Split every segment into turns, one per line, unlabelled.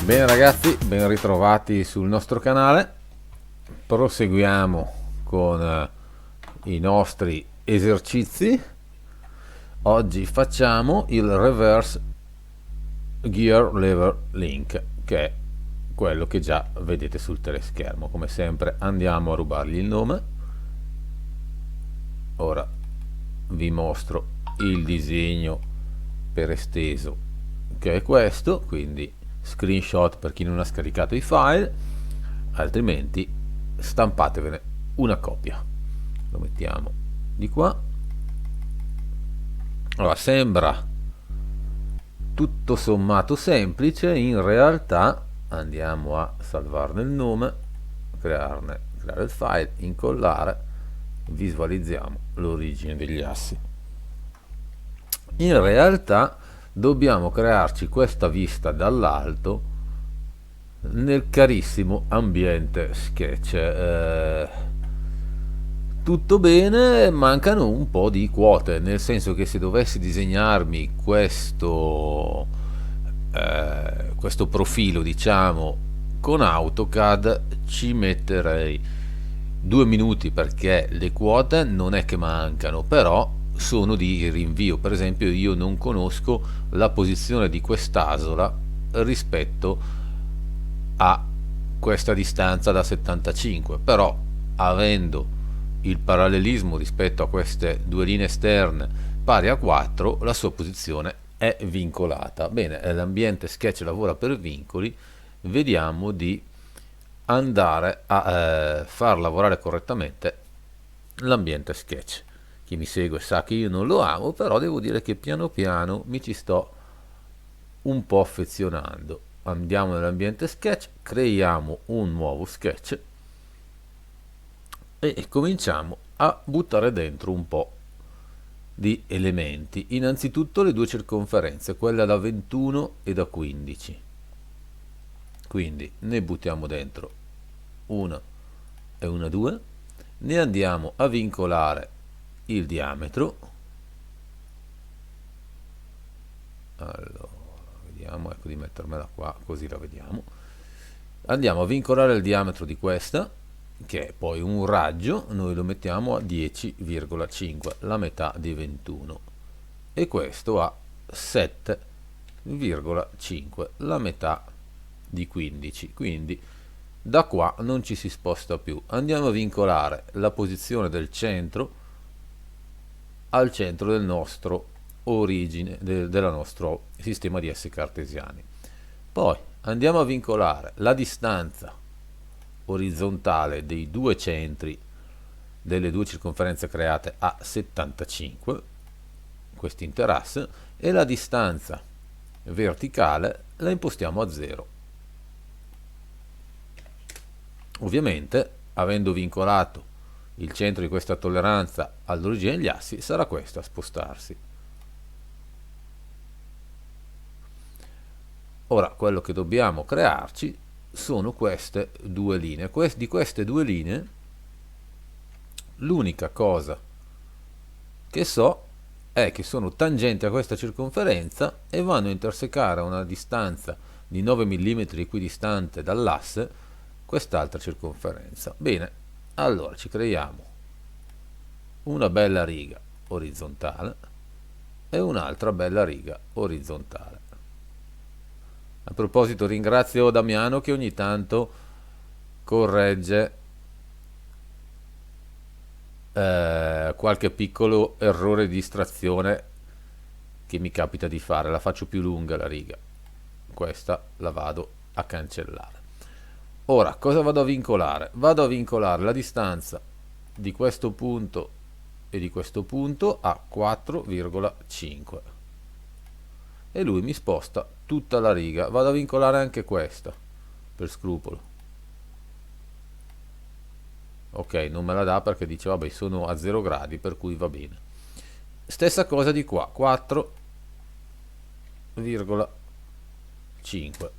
Bene ragazzi, ben ritrovati sul nostro canale. Proseguiamo con i nostri esercizi. Oggi facciamo il reverse gear lever link, che è quello che già vedete sul teleschermo. Come sempre andiamo a rubargli il nome. Ora vi mostro il disegno per esteso, che è questo, quindi screenshot per chi non ha scaricato i file, altrimenti stampatevene una copia. Lo mettiamo di qua. Allora, sembra tutto sommato semplice, in realtà andiamo a salvarne il nome, creare il file, incollare, visualizziamo l'origine degli assi. In realtà dobbiamo crearci questa vista dall'alto nel carissimo ambiente Sketch. Tutto bene, mancano un po' di quote, nel senso che se dovessi disegnarmi questo profilo, diciamo, con AutoCAD, ci metterei 2 minuti, perché le quote non è che mancano, però sono di rinvio. Per esempio, io non conosco la posizione di quest'asola rispetto a questa distanza da 75, però avendo il parallelismo rispetto a queste due linee esterne pari a 4, la sua posizione è vincolata. Bene, l'ambiente Sketch lavora per vincoli, vediamo di andare a far lavorare correttamente l'ambiente Sketch. Chi mi segue sa che io non lo amo, però devo dire che piano piano mi ci sto un po' affezionando. Andiamo nell'ambiente Sketch, creiamo un nuovo sketch e cominciamo a buttare dentro un po' di elementi. Innanzitutto le due circonferenze, quella da 21 e da 15. Quindi ne buttiamo dentro una e una 2. Ne andiamo a vincolare il diametro. Allora, vediamo, ecco, di mettermela qua così la vediamo. Andiamo a vincolare il diametro di questa, che è poi un raggio, noi lo mettiamo a 10,5, la metà di 21, e questo a 7,5, la metà di 15, quindi da qua non ci si sposta più. Andiamo a vincolare la posizione del centro al centro del nostro origine, del nostro sistema di S cartesiani. Poi andiamo a vincolare la distanza orizzontale dei due centri delle due circonferenze create a 75, questo interasse, e la distanza verticale la impostiamo a 0. Ovviamente, avendo vincolato il centro di questa tolleranza all'origine degli assi, sarà questo a spostarsi. Ora, quello che dobbiamo crearci sono queste due linee. Di queste due linee, l'unica cosa che so è che sono tangenti a questa circonferenza e vanno a intersecare a una distanza di 9 mm equidistante dall'asse quest'altra circonferenza. Bene, allora ci creiamo una bella riga orizzontale e un'altra bella riga orizzontale. A proposito, ringrazio Damiano che ogni tanto corregge qualche piccolo errore di distrazione che mi capita di fare. La faccio più lunga la riga, questa la vado a cancellare. Ora cosa vado a vincolare? Vado a vincolare la distanza di questo punto e di questo punto a 4,5 e lui mi sposta tutta la riga. Vado a vincolare anche questa per scrupolo. Ok, non me la dà perché dice vabbè, sono a 0 gradi, per cui va bene. Stessa cosa di qua, 4,5.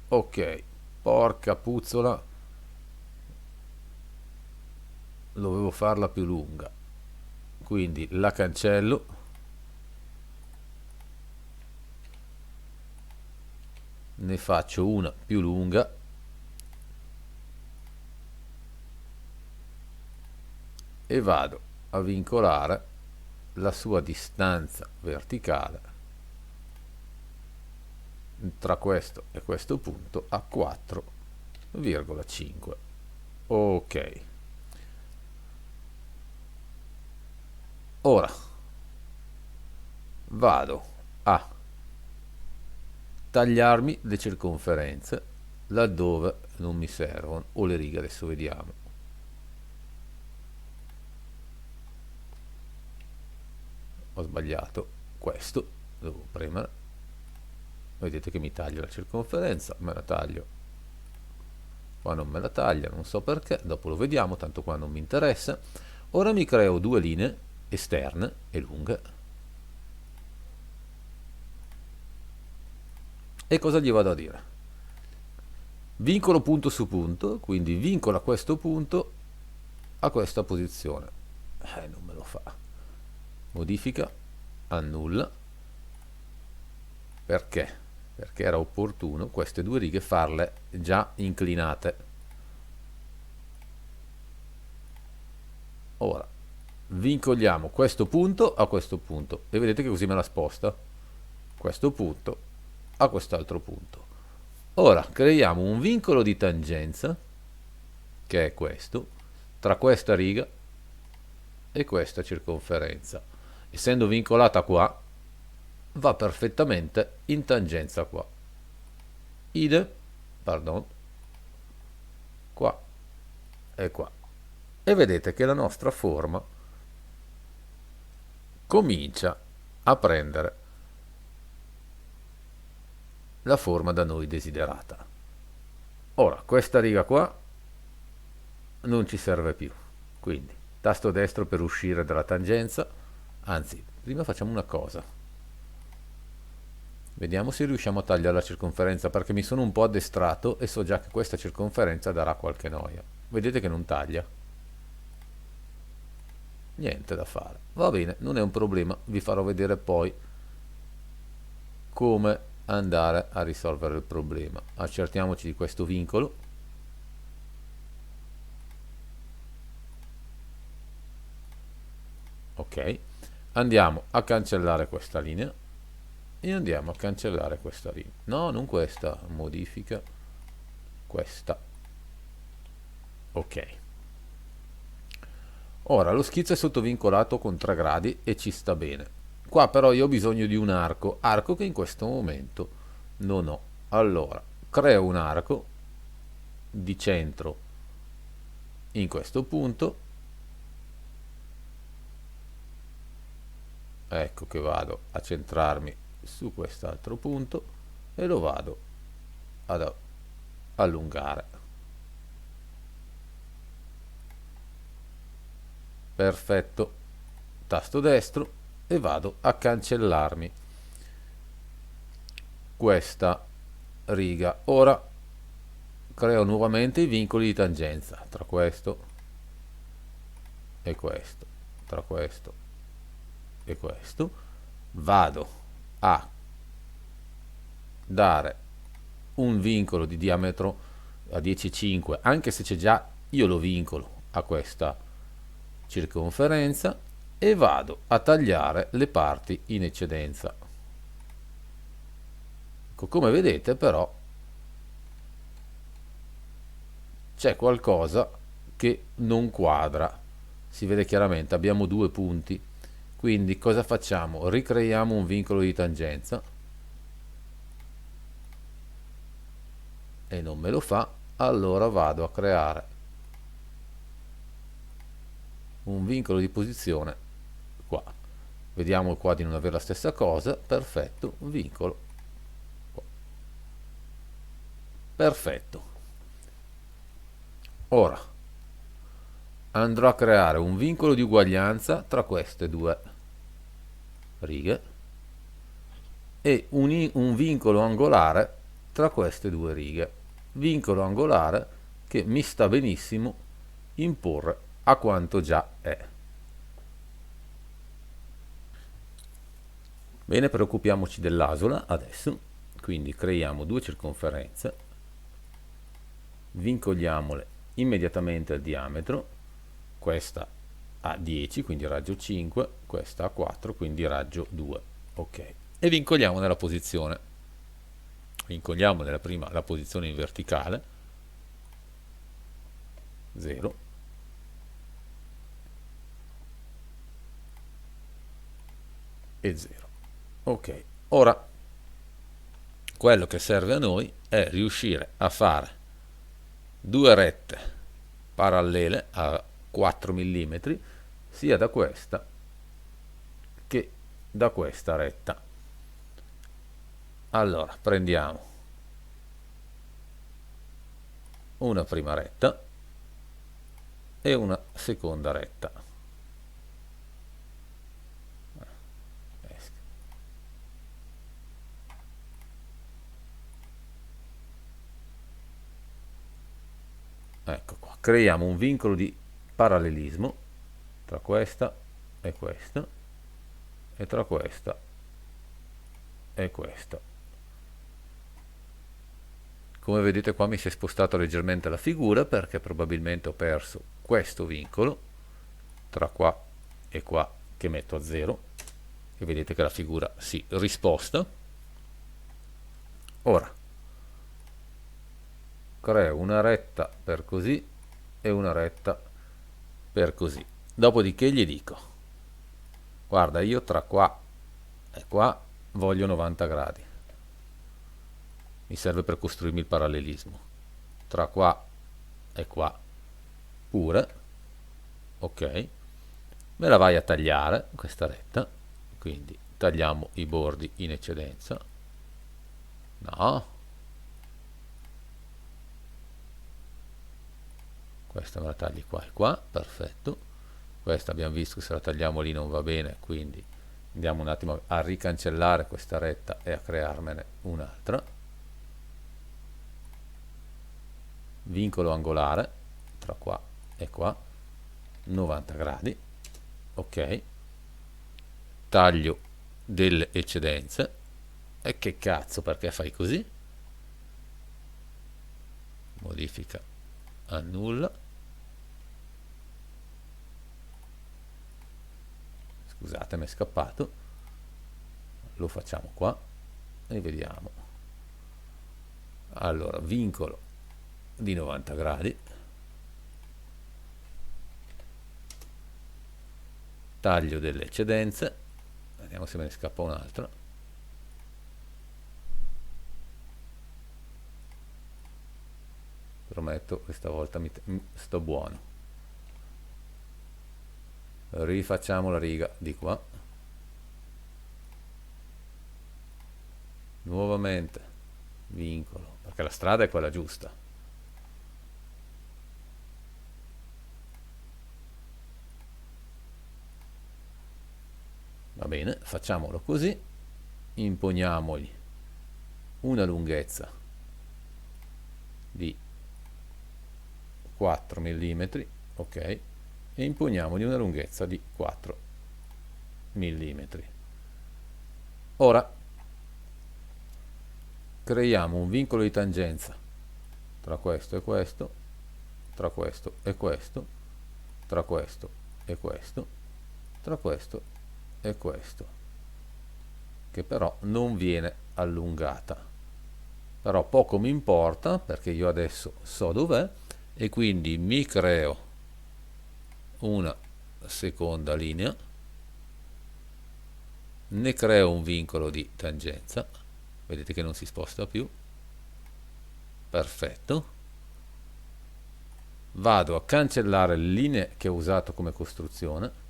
Ok, porca puzzola, dovevo farla più lunga, quindi la cancello, ne faccio una più lunga e vado a vincolare la sua distanza verticale tra questo e questo punto a 4,5. Ok, ora vado a tagliarmi le circonferenze laddove non mi servono, o le righe, adesso vediamo. Ho sbagliato questo, devo premere, vedete che mi taglia la circonferenza, me la taglio, qua non me la taglia, non so perché, dopo lo vediamo, tanto qua non mi interessa. Ora mi creo due linee esterne e lunghe. E cosa gli vado a dire? Vincolo punto su punto, quindi vincola questo punto a questa posizione. Non me lo fa. Modifica, annulla. Perché? Perché era opportuno queste due righe farle già inclinate. Ora vincoliamo questo punto a questo punto e vedete che così me la sposta questo punto a quest'altro punto. Ora creiamo un vincolo di tangenza, che è questo, tra questa riga e questa circonferenza. Essendo vincolata qua, va perfettamente in tangenza qua. Idem, pardon, qua e qua. E vedete che la nostra forma comincia a prendere la forma da noi desiderata. Ora, questa riga qua non ci serve più, quindi tasto destro per uscire dalla tangenza. Anzi, prima facciamo una cosa, vediamo se riusciamo a tagliare la circonferenza, perché mi sono un po' addestrato e so già che questa circonferenza darà qualche noia. Vedete che non taglia, niente da fare, va bene, non è un problema, vi farò vedere poi come andare a risolvere il problema. Accertiamoci di questo vincolo. Ok, andiamo a cancellare questa linea e andiamo a cancellare questa linea, no, non questa, modifica questa. Ok, ora lo schizzo è sottovincolato con 3 gradi e ci sta bene. Qua però io ho bisogno di un arco che in questo momento non ho. Allora creo un arco di centro in questo punto, ecco che vado a centrarmi su quest'altro punto e lo vado ad allungare. Perfetto, tasto destro e vado a cancellarmi questa riga. Ora creo nuovamente i vincoli di tangenza tra questo e questo, tra questo e questo. Vado a dare un vincolo di diametro a 10,5, anche se c'è già, io lo vincolo a questa circonferenza e vado a tagliare le parti in eccedenza. Ecco, come vedete però c'è qualcosa che non quadra, si vede chiaramente, abbiamo due punti, quindi cosa facciamo? Ricreiamo un vincolo di tangenza e non me lo fa, allora vado a creare un vincolo di posizione qua. Vediamo qua di non avere la stessa cosa, perfetto, un vincolo qua. Perfetto. Ora andrò a creare un vincolo di uguaglianza tra queste due righe e un vincolo angolare tra queste due righe, vincolo angolare che mi sta benissimo imporre a quanto già è. Bene, preoccupiamoci dell'asola adesso, quindi creiamo due circonferenze, vincoliamole immediatamente al diametro, questa a 10 quindi raggio 5, questa a 4 quindi raggio 2, ok, e vincoliamo nella posizione, vincoliamo nella prima la posizione in verticale 0 e 0, ok. Ora quello che serve a noi è riuscire a fare due rette parallele a 4 mm sia da questa che da questa retta. Allora prendiamo una prima retta e una seconda retta, ecco qua, creiamo un vincolo di parallelismo tra questa e questa e tra questa e questa. Come vedete qua mi si è spostata leggermente la figura perché probabilmente ho perso questo vincolo tra qua e qua che metto a 0 e vedete che la figura si risposta. Ora creo una retta per così e una retta per così, dopodiché gli dico guarda, io tra qua e qua voglio 90 gradi, mi serve per costruirmi il parallelismo, tra qua e qua pure, ok, me la vai a tagliare questa retta, quindi tagliamo i bordi in eccedenza, no, questa me la tagli qua e qua, perfetto, questa abbiamo visto che se la tagliamo lì non va bene, quindi andiamo un attimo a ricancellare questa retta e a crearmene un'altra, vincolo angolare tra qua e qua 90 gradi, ok, taglio delle eccedenze, e che cazzo, perché fai così, modifica, annulla, scusate mi è scappato, lo facciamo qua e vediamo. Allora vincolo di 90 gradi, taglio delle eccedenze, vediamo se me ne scappa un'altra, prometto questa volta sto buono, rifacciamo la riga di qua, nuovamente vincolo perché la strada è quella giusta, va bene, facciamolo così, imponiamogli una lunghezza di 4 mm, ok, e imponiamogli una lunghezza di 4 mm. Ora creiamo un vincolo di tangenza tra questo e questo, tra questo e questo, tra questo e questo, tra questo e questo, che però non viene allungata, però poco mi importa perché io adesso so dov'è e quindi mi creo una seconda linea, ne creo un vincolo di tangenza, vedete che non si sposta più, perfetto, vado a cancellare le linee che ho usato come costruzione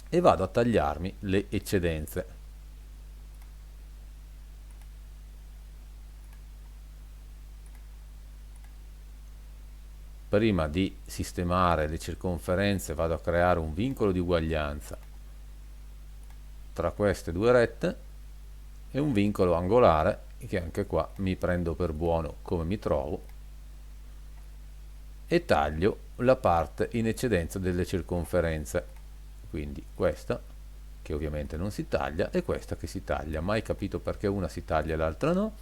e vado a tagliarmi le eccedenze. Prima di sistemare le circonferenze vado a creare un vincolo di uguaglianza tra queste due rette e un vincolo angolare che anche qua mi prendo per buono come mi trovo e taglio la parte in eccedenza delle circonferenze, quindi questa che ovviamente non si taglia, e questa che si taglia. Mai capito perché una si taglia e l'altra no.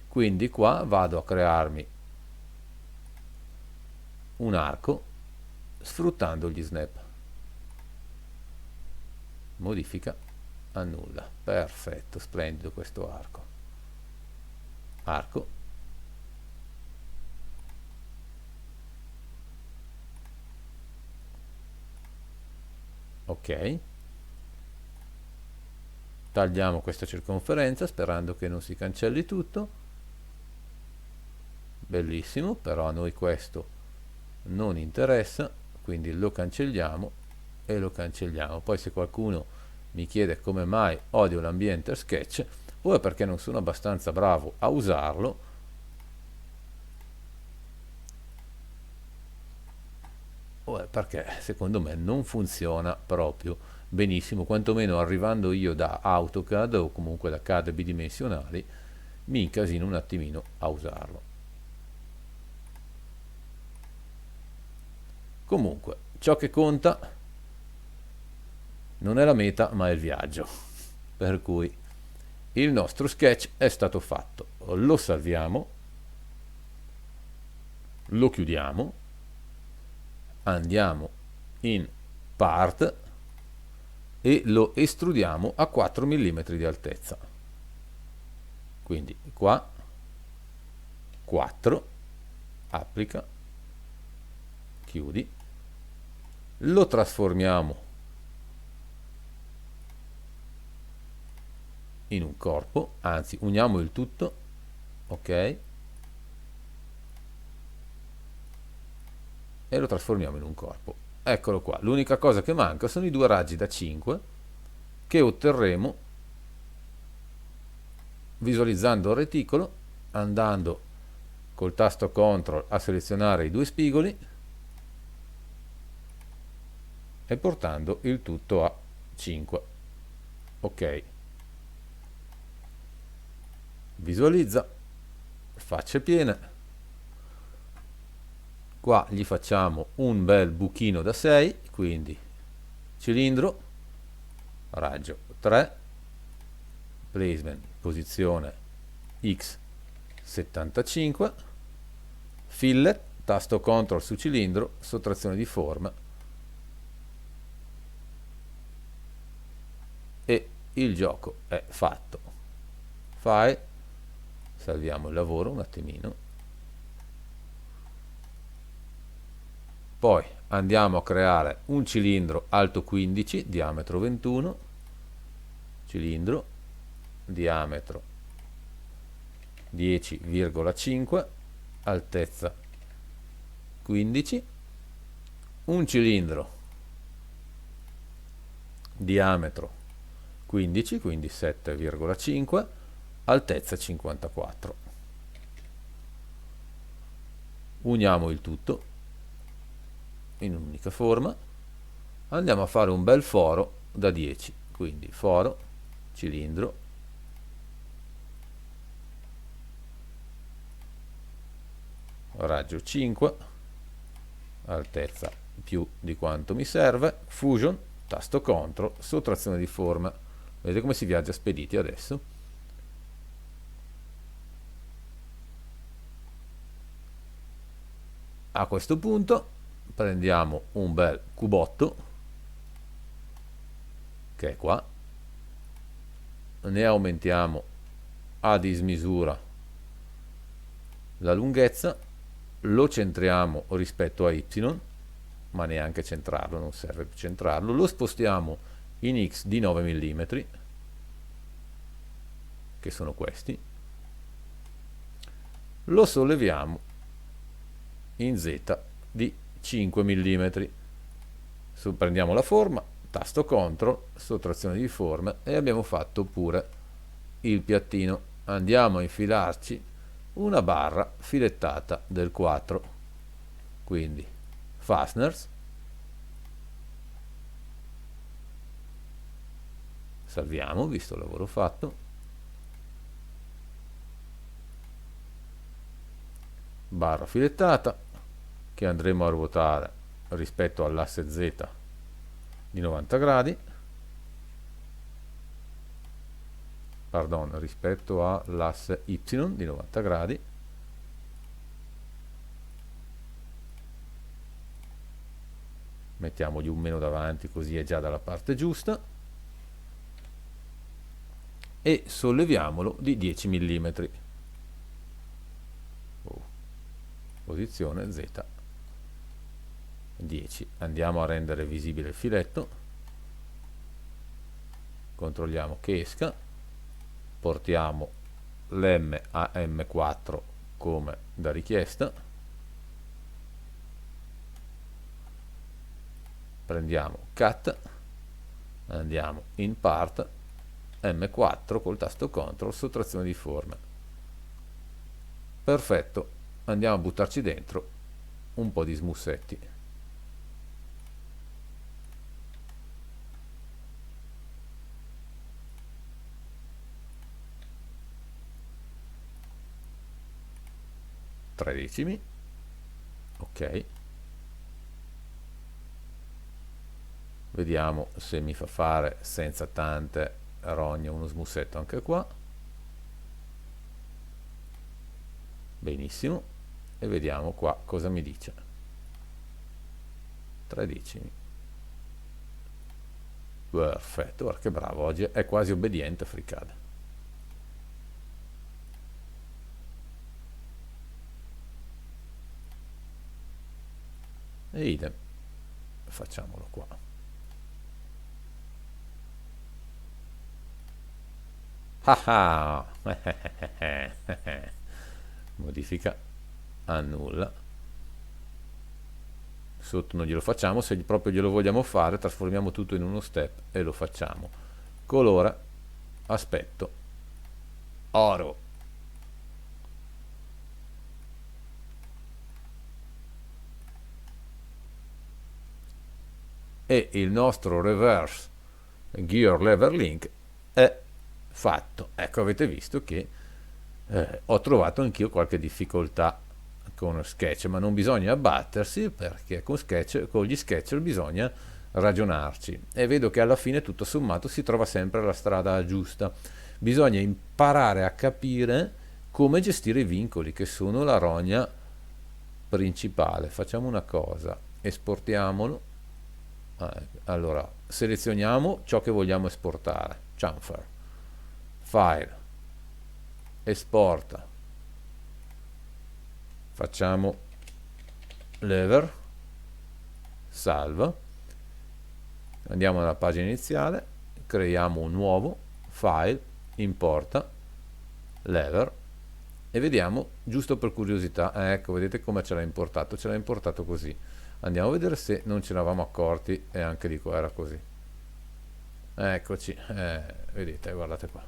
Quindi qua vado a crearmi un arco sfruttando gli snap. Modifica, annulla. Perfetto, splendido questo arco. Arco. Ok. Tagliamo questa circonferenza sperando che non si cancelli tutto. Bellissimo, però a noi questo non interessa, quindi lo cancelliamo e lo cancelliamo. Poi se qualcuno mi chiede come mai odio l'ambiente sketch, o è perché non sono abbastanza bravo a usarlo, o è perché secondo me non funziona proprio benissimo, quantomeno arrivando io da AutoCAD o comunque da CAD bidimensionali mi incasino un attimino a usarlo. Comunque, ciò che conta non è la meta, ma è il viaggio. Per cui il nostro sketch è stato fatto. Lo salviamo, lo chiudiamo, andiamo in part e lo estrudiamo a 4 mm di altezza. Quindi qua 4, applica, chiudi, lo trasformiamo in un corpo, anzi uniamo il tutto, ok, e lo trasformiamo in un corpo. Eccolo qua, l'unica cosa che manca sono i due raggi da 5 che otterremo visualizzando il reticolo, andando col tasto CTRL a selezionare i due spigoli e portando il tutto a 5. Ok, visualizza, facce piene. Qua gli facciamo un bel buchino da 6, quindi cilindro, raggio 3, placement posizione X75, fillet, tasto CTRL su cilindro, sottrazione di forma, e il gioco è fatto. File, salviamo il lavoro un attimino, poi andiamo a creare un cilindro alto 15, diametro 21, cilindro, diametro 10,5, altezza 15, un cilindro, diametro 15, quindi 7,5, altezza 54. Uniamo il tutto in un'unica forma, andiamo a fare un bel foro da 10, quindi foro, cilindro, raggio 5, altezza più di quanto mi serve, fusion, tasto CTRL, sottrazione di forma. Vedete come si viaggia spediti adesso? A questo punto prendiamo un bel cubotto che è qua, ne aumentiamo a dismisura la lunghezza, lo centriamo rispetto a Y, ma neanche centrarlo, non serve più centrarlo, lo spostiamo in X di 9 mm, che sono questi, lo solleviamo in Z di 5 mm, prendiamo la forma, tasto CTRL, sottrazione di forma, e abbiamo fatto pure il piattino. Andiamo a infilarci una barra filettata del 4, quindi fasteners, salviamo visto il lavoro fatto, barra filettata che andremo a ruotare rispetto all'asse Z di 90 gradi, pardon, rispetto all'asse Y di 90 gradi. Mettiamogli un meno davanti così è già dalla parte giusta e solleviamolo di 10 mm. Posizione Z 10. Andiamo a rendere visibile il filetto, controlliamo che esca, portiamo l'M a M4 come da richiesta, prendiamo Cut, andiamo in Part, M4 col tasto CTRL, sottrazione di forme. Perfetto, andiamo a buttarci dentro un po' di smussetti. Tredicimi, ok. Vediamo se mi fa fare senza tante rogne uno smussetto anche qua. Benissimo, e vediamo qua cosa mi dice. 13. Perfetto, guarda che bravo, oggi è quasi obbediente Fricade. E idem, facciamolo qua. Ah ah! Modifica, annulla. Sotto non glielo facciamo, se proprio glielo vogliamo fare trasformiamo tutto in uno step e lo facciamo. Colora, aspetto, oro. E il nostro reverse gear lever link è fatto. Ecco, avete visto che ho trovato anch'io qualche difficoltà con Sketch, ma non bisogna abbattersi perché con gli Sketcher bisogna ragionarci e vedo che alla fine tutto sommato si trova sempre la strada giusta. Bisogna imparare a capire come gestire i vincoli che sono la rogna principale. Facciamo una cosa, esportiamolo. Allora selezioniamo ciò che vogliamo esportare, chamfer, file, esporta, facciamo lever, salva, andiamo nella pagina iniziale, creiamo un nuovo file, importa, lever e vediamo, giusto per curiosità, ecco, vedete come ce l'ha importato così. Andiamo a vedere se non ce ne eravamo accorti e anche di qua era così. Eccoci, vedete, guardate qua.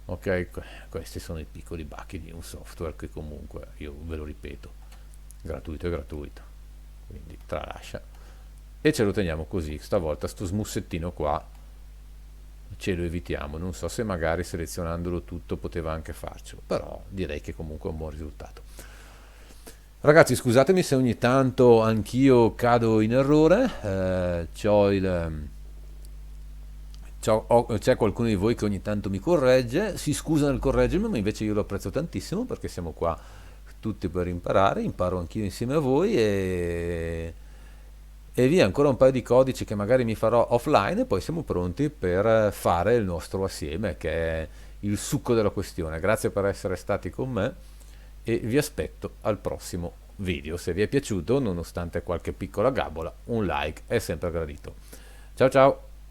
Ok, questi sono i piccoli bacchi di un software che comunque, io ve lo ripeto, gratuito è gratuito, quindi tralascia. E ce lo teniamo così, stavolta sto smussettino qua ce lo evitiamo, non so se magari selezionandolo tutto poteva anche farcelo, però direi che comunque è un buon risultato. Ragazzi, scusatemi se ogni tanto anch'io cado in errore, c'è qualcuno di voi che ogni tanto mi corregge, si scusa nel correggermi, ma invece io lo apprezzo tantissimo perché siamo qua tutti per imparare, imparo anch'io insieme a voi e via ancora un paio di codici che magari mi farò offline e poi siamo pronti per fare il nostro assieme, che è il succo della questione. Grazie per essere stati con me e vi aspetto al prossimo video. Se vi è piaciuto, nonostante qualche piccola gabola, un like è sempre gradito. Ciao ciao!